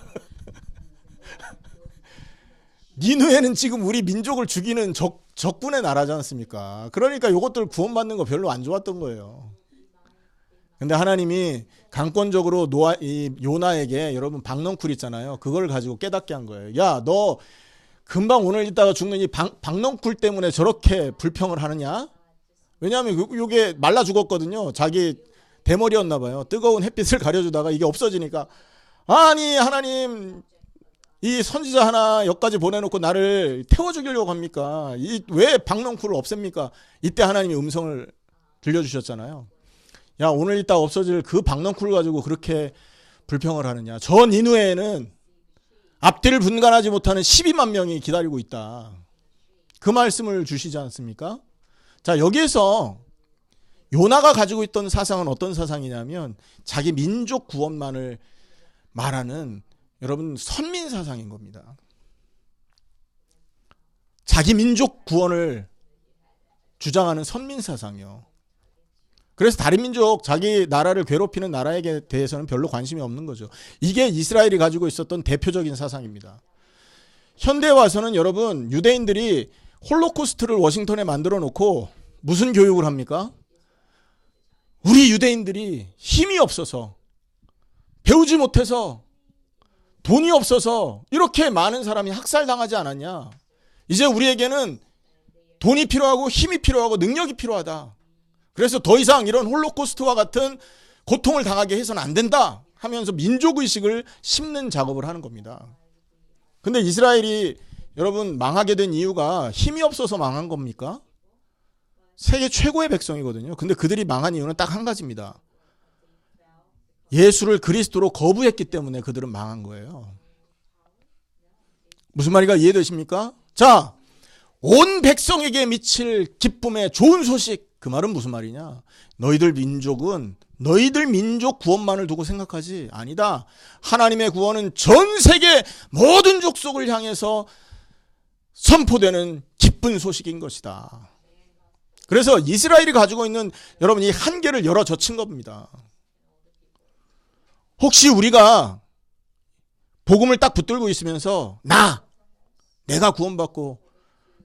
Speaker 1: 니느웨는 지금 우리 민족을 죽이는 적군의 나라지 않습니까? 그러니까 요것들 구원받는 거 별로 안 좋았던 거예요. 근데 하나님이 강권적으로 요나에게 여러분 박넝쿨 있잖아요. 그걸 가지고 깨닫게 한 거예요. 야, 너 금방 오늘 있다가 죽는 이 박넝쿨 때문에 저렇게 불평을 하느냐? 왜냐하면 요게 말라 죽었거든요. 자기 대머리였나 봐요. 뜨거운 햇빛을 가려주다가 이게 없어지니까 아니 하나님 이 선지자 하나 여기까지 보내놓고 나를 태워 죽이려고 합니까? 왜 박넝쿨을 없앱니까? 이때 하나님이 음성을 들려주셨잖아요. 야, 오늘 이따 없어질 그 박넝쿨을 가지고 그렇게 불평을 하느냐. 저 니느웨에는 앞뒤를 분간하지 못하는 12만 명이 기다리고 있다. 그 말씀을 주시지 않습니까? 자, 여기에서 요나가 가지고 있던 사상은 어떤 사상이냐면 자기 민족 구원만을 말하는 여러분 선민 사상인 겁니다. 자기 민족 구원을 주장하는 선민 사상이요. 그래서 다른 민족, 자기 나라를 괴롭히는 나라에게 대해서는 별로 관심이 없는 거죠. 이게 이스라엘이 가지고 있었던 대표적인 사상입니다. 현대에 와서는 여러분 유대인들이 홀로코스트를 워싱턴에 만들어 놓고 무슨 교육을 합니까? 우리 유대인들이 힘이 없어서 배우지 못해서 돈이 없어서 이렇게 많은 사람이 학살당하지 않았냐. 이제 우리에게는 돈이 필요하고 힘이 필요하고 능력이 필요하다. 그래서 더 이상 이런 홀로코스트와 같은 고통을 당하게 해서는 안 된다 하면서 민족의식을 심는 작업을 하는 겁니다. 근데 이스라엘이 여러분 망하게 된 이유가 힘이 없어서 망한 겁니까? 세계 최고의 백성이거든요. 근데 그들이 망한 이유는 딱 한 가지입니다. 예수를 그리스도로 거부했기 때문에 그들은 망한 거예요. 무슨 말인가 이해되십니까? 자, 온 백성에게 미칠 기쁨의 좋은 소식. 그 말은 무슨 말이냐? 너희들 민족은 너희들 민족 구원만을 두고 생각하지 아니다. 하나님의 구원은 전 세계 모든 족속을 향해서 선포되는 기쁜 소식인 것이다. 그래서 이스라엘이 가지고 있는 여러분 이 한계를 열어 젖힌 겁니다. 혹시 우리가 복음을 딱 붙들고 있으면서 내가 구원받고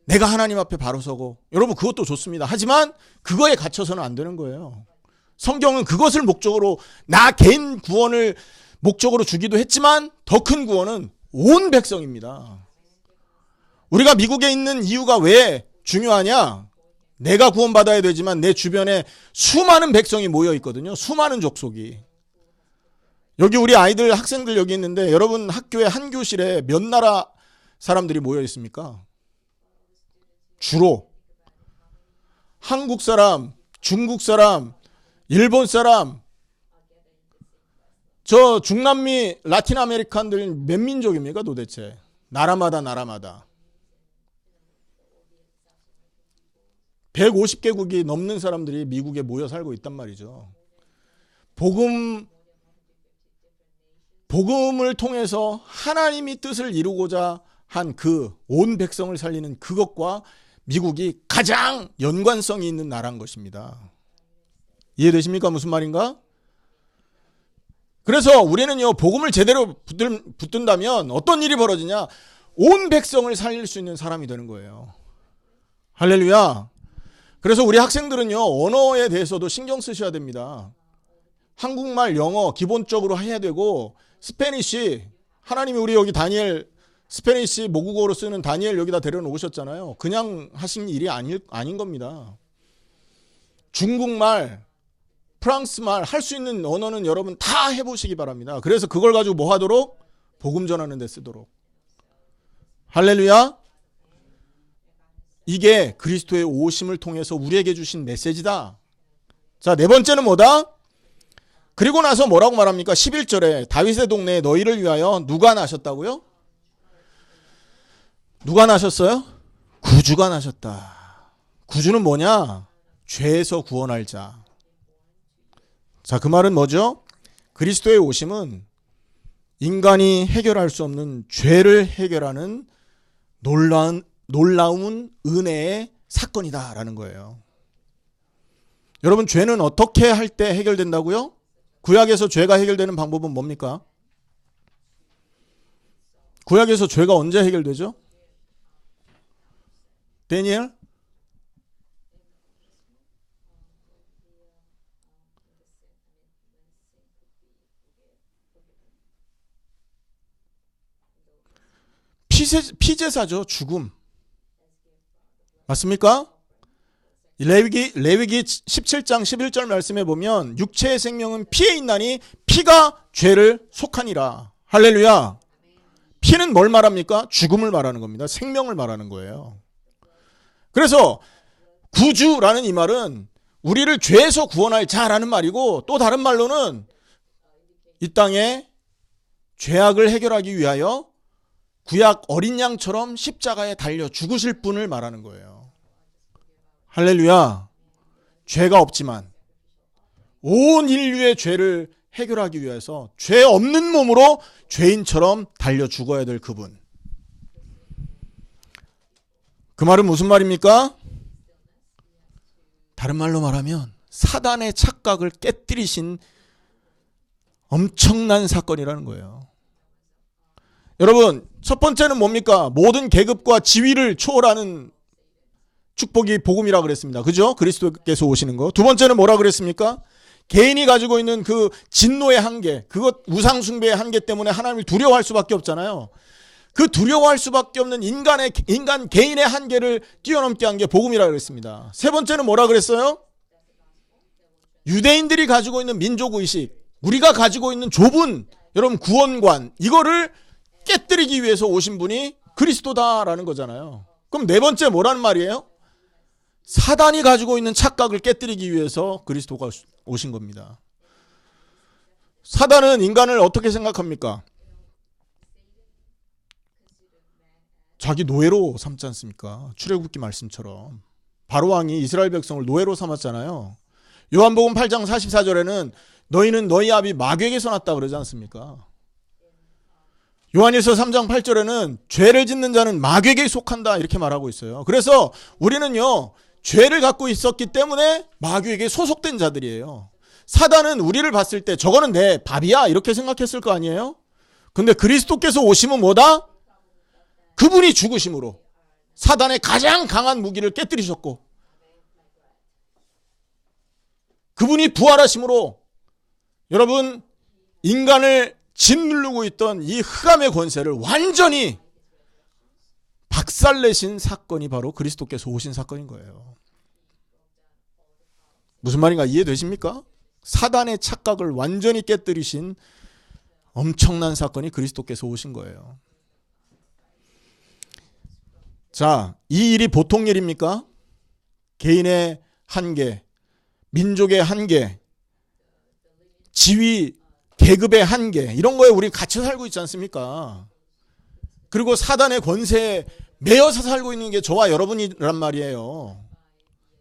Speaker 1: 내가 하나님 앞에 바로 서고 여러분 그것도 좋습니다. 하지만 그거에 갇혀서는 안 되는 거예요. 성경은 그것을 목적으로 나 개인 구원을 목적으로 주기도 했지만 더 큰 구원은 온 백성입니다. 우리가 미국에 있는 이유가 왜 중요하냐? 내가 구원받아야 되지만 내 주변에 수많은 백성이 모여 있거든요. 수많은 족속이. 여기 우리 아이들 학생들 여기 있는데 여러분 학교에 한 교실에 몇 나라 사람들이 모여 있습니까? 주로 한국 사람, 중국 사람, 일본 사람, 저 중남미 라틴 아메리칸들 몇 민족입니까 도대체? 나라마다 150개국이 넘는 사람들이 미국에 모여 살고 있단 말이죠. 복음을 통해서 하나님이 뜻을 이루고자 한 그 온 백성을 살리는 그것과 미국이 가장 연관성이 있는 나라인 것입니다. 이해되십니까? 무슨 말인가? 그래서 우리는요, 복음을 제대로 붙든다면 어떤 일이 벌어지냐? 온 백성을 살릴 수 있는 사람이 되는 거예요. 할렐루야. 그래서 우리 학생들은요, 언어에 대해서도 신경 쓰셔야 됩니다. 한국말, 영어 기본적으로 해야 되고, 스페니쉬, 하나님이 우리 여기 다니엘, 스페니쉬 모국어로 쓰는 다니엘 여기다 데려놓으셨잖아요. 그냥 하신 일이 아닌 겁니다. 중국말, 프랑스말 할 수 있는 언어는 여러분 다 해보시기 바랍니다. 그래서 그걸 가지고 뭐 하도록? 복음 전하는 데 쓰도록. 할렐루야. 이게 그리스도의 오심을 통해서 우리에게 주신 메시지다. 자, 네 번째는 뭐다? 그리고 나서 뭐라고 말합니까? 11절에 다윗의 동네에 너희를 위하여 누가 나셨다고요? 누가 나셨어요? 구주가 나셨다. 구주는 뭐냐? 죄에서 구원할 자. 자, 그 말은 뭐죠? 그리스도의 오심은 인간이 해결할 수 없는 죄를 해결하는 놀라운 은혜의 사건이다라는 거예요. 여러분, 죄는 어떻게 할 때 해결된다고요? 구약에서 죄가 해결되는 방법은 뭡니까? 구약에서 죄가 언제 해결되죠? 다니엘? 피제사죠. 죽음. 맞습니까? 레위기 17장 11절 말씀에 보면 육체의 생명은 피에 있나니 피가 죄를 속하니라. 할렐루야. 피는 뭘 말합니까? 죽음을 말하는 겁니다. 생명을 말하는 거예요. 그래서 구주라는 이 말은 우리를 죄에서 구원할 자라는 말이고, 또 다른 말로는 이 땅에 죄악을 해결하기 위하여 구약 어린 양처럼 십자가에 달려 죽으실 분을 말하는 거예요. 할렐루야. 죄가 없지만 온 인류의 죄를 해결하기 위해서 죄 없는 몸으로 죄인처럼 달려 죽어야 될 그분. 그 말은 무슨 말입니까? 다른 말로 말하면 사단의 착각을 깨뜨리신 엄청난 사건이라는 거예요. 여러분, 첫 번째는 뭡니까? 모든 계급과 지위를 초월하는 축복이 복음이라 그랬습니다. 그죠? 그리스도께서 오시는 거. 두 번째는 뭐라 그랬습니까? 개인이 가지고 있는 그 진노의 한계, 그것 우상 숭배의 한계 때문에 하나님을 두려워할 수밖에 없잖아요. 그 두려워할 수밖에 없는 인간 개인의 한계를 뛰어넘게 한 게 복음이라 그랬습니다. 세 번째는 뭐라 그랬어요? 유대인들이 가지고 있는 민족의식, 우리가 가지고 있는 좁은 여러분 구원관, 이거를 깨뜨리기 위해서 오신 분이 그리스도다라는 거잖아요. 그럼 네 번째 뭐라는 말이에요? 사단이 가지고 있는 착각을 깨뜨리기 위해서 그리스도가 오신 겁니다. 사단은 인간을 어떻게 생각합니까? 자기 노예로 삼지 않습니까? 출애굽기 말씀처럼. 바로왕이 이스라엘 백성을 노예로 삼았잖아요. 요한복음 8장 44절에는 너희는 너희 아비 마귀에게서 났다 그러지 않습니까? 요한일서 3장 8절에는 죄를 짓는 자는 마귀에게 속한다 이렇게 말하고 있어요. 그래서 우리는요, 죄를 갖고 있었기 때문에 마귀에게 소속된 자들이에요. 사단은 우리를 봤을 때 저거는 내 밥이야 이렇게 생각했을 거 아니에요? 근데 그리스도께서 오시면 뭐다? 그분이 죽으심으로 사단의 가장 강한 무기를 깨뜨리셨고, 그분이 부활하심으로 여러분 인간을 짓누르고 있던 이 흑암의 권세를 완전히 박살내신 사건이 바로 그리스도께서 오신 사건인 거예요. 무슨 말인가 이해되십니까? 사단의 착각을 완전히 깨뜨리신 엄청난 사건이 그리스도께서 오신 거예요. 자, 이 일이 보통 일입니까? 개인의 한계, 민족의 한계, 지위, 계급의 한계, 이런 거에 우리 갇혀 살고 있지 않습니까? 그리고 사단의 권세에 매여서 살고 있는 게 저와 여러분이란 말이에요.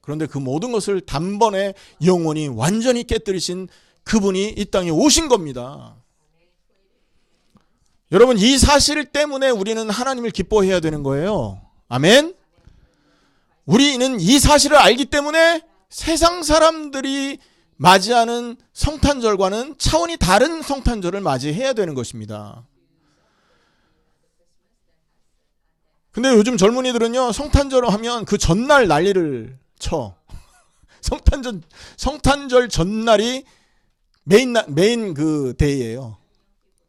Speaker 1: 그런데 그 모든 것을 단번에 영원히 완전히 깨뜨리신 그분이 이 땅에 오신 겁니다. 여러분, 이 사실 때문에 우리는 하나님을 기뻐해야 되는 거예요. 아멘? 우리는 이 사실을 알기 때문에 세상 사람들이 맞이하는 성탄절과는 차원이 다른 성탄절을 맞이해야 되는 것입니다. 근데 요즘 젊은이들은요, 성탄절 하면 그 전날 난리를 쳐. 성탄절 전날이 메인 그 데이예요.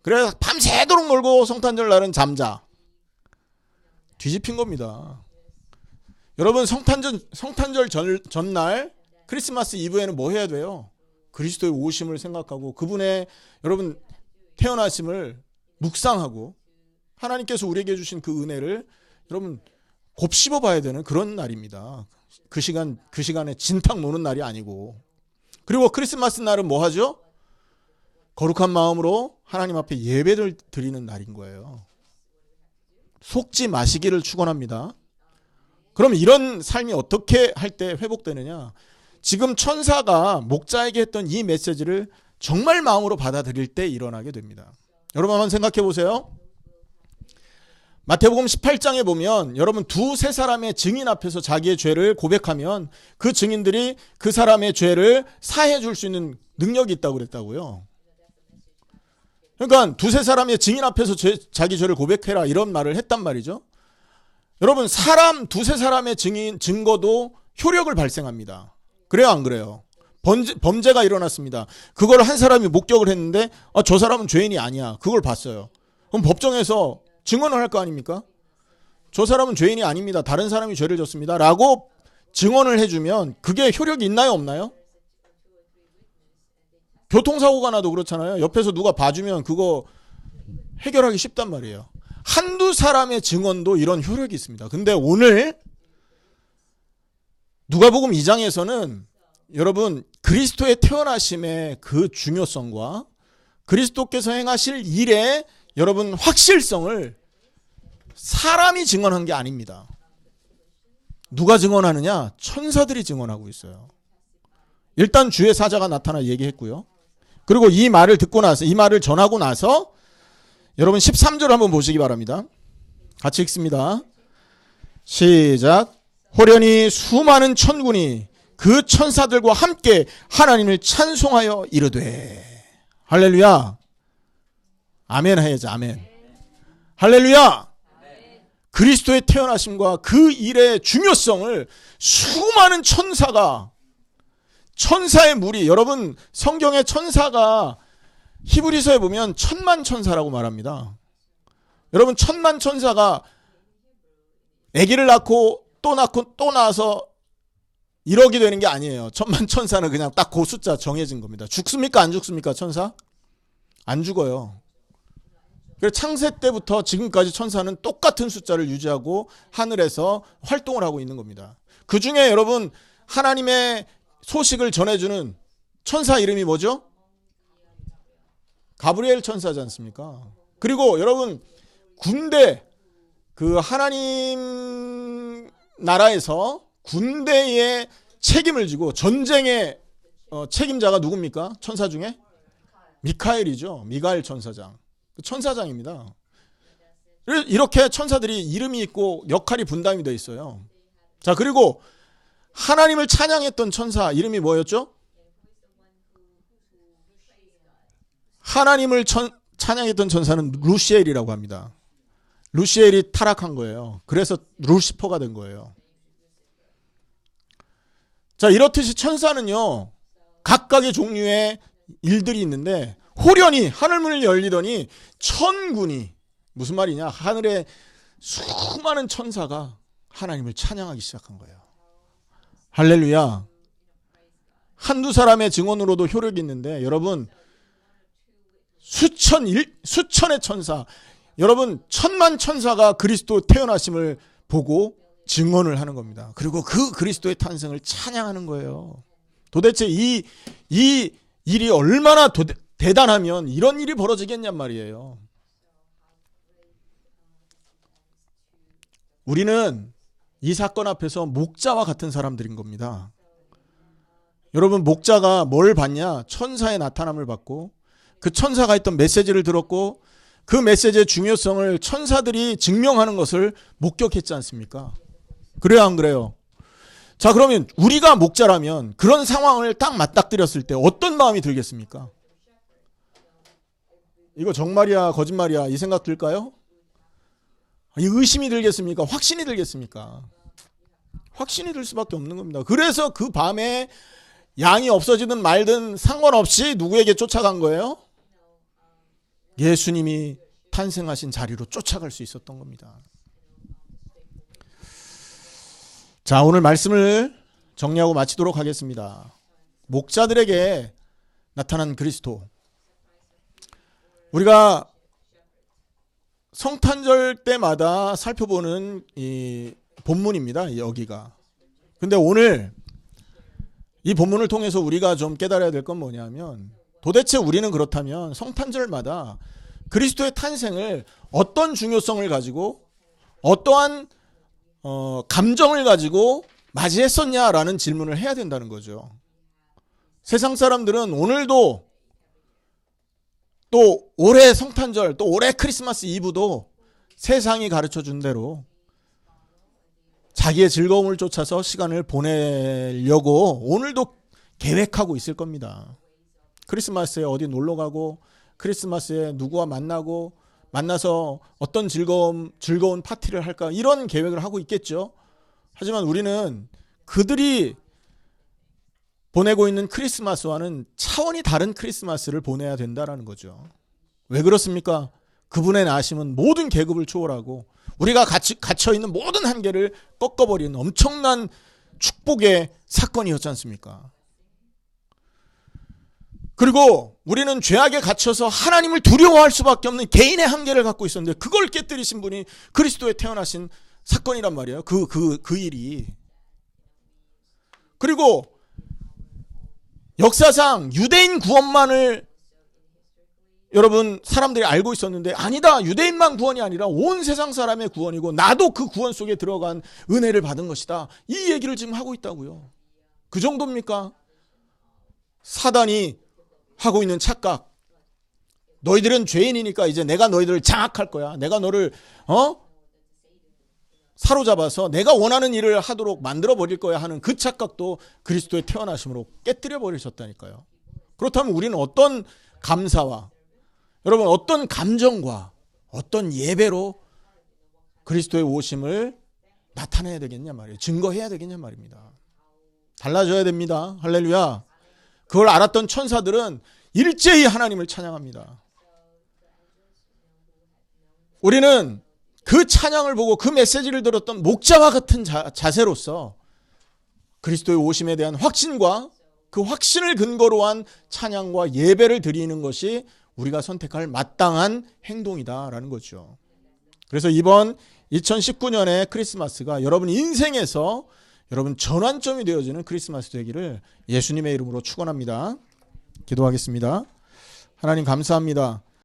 Speaker 1: 그래서 밤새도록 놀고 성탄절 날은 잠자. 뒤집힌 겁니다. 여러분, 성탄절 전날 크리스마스 이브에는 뭐 해야 돼요? 그리스도의 오심을 생각하고 그분의 여러분 태어나심을 묵상하고 하나님께서 우리에게 주신 그 은혜를 여러분 곱씹어 봐야 되는 그런 날입니다. 그 시간에 진탕 노는 날이 아니고. 그리고 크리스마스 날은 뭐 하죠? 거룩한 마음으로 하나님 앞에 예배를 드리는 날인 거예요. 속지 마시기를 축원합니다. 그럼 이런 삶이 어떻게 할 때 회복되느냐? 지금 천사가 목자에게 했던 이 메시지를 정말 마음으로 받아들일 때 일어나게 됩니다. 여러분 한번 생각해 보세요. 마태복음 18장에 보면 여러분 두세 사람의 증인 앞에서 자기의 죄를 고백하면 그 증인들이 그 사람의 죄를 사해 줄 수 있는 능력이 있다고 그랬다고요. 그러니까 두세 사람의 증인 앞에서 자기 죄를 고백해라 이런 말을 했단 말이죠. 여러분 두세 사람의 증거도 효력을 발생합니다. 그래요 안 그래요? 범죄가 일어났습니다. 그걸 한 사람이 목격을 했는데 저 사람은 죄인이 아니야. 그걸 봤어요. 그럼 법정에서 증언을 할 거 아닙니까? 저 사람은 죄인이 아닙니다. 다른 사람이 죄를 졌습니다. 라고 증언을 해주면 그게 효력이 있나요 없나요? 교통사고가 나도 그렇잖아요. 옆에서 누가 봐주면 그거 해결하기 쉽단 말이에요. 한두 사람의 증언도 이런 효력이 있습니다. 근데 오늘 누가복음 2장에서는 여러분 그리스도의 태어나심의 그 중요성과 그리스도께서 행하실 일의 여러분 확실성을 사람이 증언한 게 아닙니다. 누가 증언하느냐? 천사들이 증언하고 있어요. 일단 주의 사자가 나타나 얘기했고요. 그리고 이 말을 듣고 나서 이 말을 전하고 나서 여러분 13절 한번 보시기 바랍니다. 같이 읽습니다. 시작. 호련히 수많은 천군이 그 천사들과 함께 하나님을 찬송하여 이르되. 할렐루야. 아멘 해야지. 아멘. 할렐루야. 그리스도의 태어나심과 그 일의 중요성을 수많은 천사의 무리, 여러분 성경의 천사가 히브리서에 보면 천만 천사라고 말합니다. 여러분 천만 천사가 아기를 낳고 또 낳아서 1억이 되는 게 아니에요. 천만 천사는 그냥 딱 그 숫자 정해진 겁니다. 죽습니까 안 죽습니까 천사? 안 죽어요. 그래서 창세 때부터 지금까지 천사는 똑같은 숫자를 유지하고 하늘에서 활동을 하고 있는 겁니다. 그 중에 여러분 하나님의 소식을 전해주는 천사 이름이 뭐죠? 가브리엘 천사지 않습니까? 그리고 여러분 군대 그 하나님 나라에서 군대의 책임을 지고 전쟁의 책임자가 누굽니까? 천사 중에? 미카엘이죠. 미가엘 천사장. 천사장입니다. 이렇게 천사들이 이름이 있고 역할이 분담이 되어 있어요. 자, 그리고 하나님을 찬양했던 천사 이름이 뭐였죠? 하나님을 찬양했던 천사는 루시엘이라고 합니다. 루시엘이 타락한 거예요. 그래서 루시퍼가 된 거예요. 자, 이렇듯이 천사는요 각각의 종류의 일들이 있는데 호련히 하늘문을 열리더니 천군이 무슨 말이냐? 하늘에 수많은 천사가 하나님을 찬양하기 시작한 거예요. 할렐루야. 한두 사람의 증언으로도 효력이 있는데 여러분 수천의 천사, 여러분 천만 천사가 그리스도 태어나심을 보고 증언을 하는 겁니다. 그리고 그 그리스도의 탄생을 찬양하는 거예요. 도대체 이 일이 얼마나 대단하면 이런 일이 벌어지겠냔 말이에요. 우리는 이 사건 앞에서 목자와 같은 사람들인 겁니다. 여러분 목자가 뭘 봤냐? 천사의 나타남을 받고 그 천사가 했던 메시지를 들었고 그 메시지의 중요성을 천사들이 증명하는 것을 목격했지 않습니까? 그래요 안 그래요? 자, 그러면 우리가 목자라면 그런 상황을 딱 맞닥뜨렸을 때 어떤 마음이 들겠습니까? 이거 정말이야 거짓말이야 이 생각 들까요? 의심이 들겠습니까? 확신이 들겠습니까? 확신이 들 수밖에 없는 겁니다. 그래서 그 밤에 양이 없어지든 말든 상관없이 누구에게 쫓아간 거예요? 예수님이 탄생하신 자리로 쫓아갈 수 있었던 겁니다. 자, 오늘 말씀을 정리하고 마치도록 하겠습니다. 목자들에게 나타난 그리스도. 우리가 성탄절 때마다 살펴보는 이 본문입니다. 여기가. 근데 오늘 이 본문을 통해서 우리가 좀 깨달아야 될 건 뭐냐면, 도대체 우리는 그렇다면 성탄절마다 그리스도의 탄생을 어떤 중요성을 가지고 어떠한 감정을 가지고 맞이했었냐라는 질문을 해야 된다는 거죠. 세상 사람들은 오늘도 또 올해 성탄절, 또 올해 크리스마스 이브도 세상이 가르쳐준 대로 자기의 즐거움을 쫓아서 시간을 보내려고 오늘도 계획하고 있을 겁니다. 크리스마스에 어디 놀러 가고, 크리스마스에 누구와 만나서 어떤 즐거운 파티를 할까, 이런 계획을 하고 있겠죠. 하지만 우리는 그들이 보내고 있는 크리스마스와는 차원이 다른 크리스마스를 보내야 된다라는 거죠. 왜 그렇습니까? 그분의 나심은 모든 계급을 초월하고 우리가 갇혀있는 모든 한계를 꺾어버리는 엄청난 축복의 사건이었지 않습니까? 그리고 우리는 죄악에 갇혀서 하나님을 두려워할 수밖에 없는 개인의 한계를 갖고 있었는데, 그걸 깨뜨리신 분이 그리스도에 태어나신 사건이란 말이에요. 그 일이. 그리고 역사상 유대인 구원만을 여러분 사람들이 알고 있었는데, 아니다, 유대인만 구원이 아니라 온 세상 사람의 구원이고 나도 그 구원 속에 들어간 은혜를 받은 것이다, 이 얘기를 지금 하고 있다고요. 그 정도입니까? 사단이 하고 있는 착각. 너희들은 죄인이니까 이제 내가 너희들을 장악할 거야. 내가 너를 사로잡아서 내가 원하는 일을 하도록 만들어 버릴 거야 하는 그 착각도 그리스도의 태어나심으로 깨뜨려 버리셨다니까요. 그렇다면 우리는 어떤 감사와 여러분 어떤 감정과 어떤 예배로 그리스도의 오심을 나타내야 되겠냐 말이에요. 증거해야 되겠냐 말입니다. 달라져야 됩니다. 할렐루야. 그걸 알았던 천사들은 일제히 하나님을 찬양합니다. 우리는 그 찬양을 보고 그 메시지를 들었던 목자와 같은 자세로서 그리스도의 오심에 대한 확신과 그 확신을 근거로 한 찬양과 예배를 드리는 것이 우리가 선택할 마땅한 행동이다라는 거죠. 그래서 이번 2019년의 크리스마스가 여러분 인생에서 여러분 전환점이 되어지는 크리스마스 되기를 예수님의 이름으로 축원합니다. 기도하겠습니다. 하나님 감사합니다.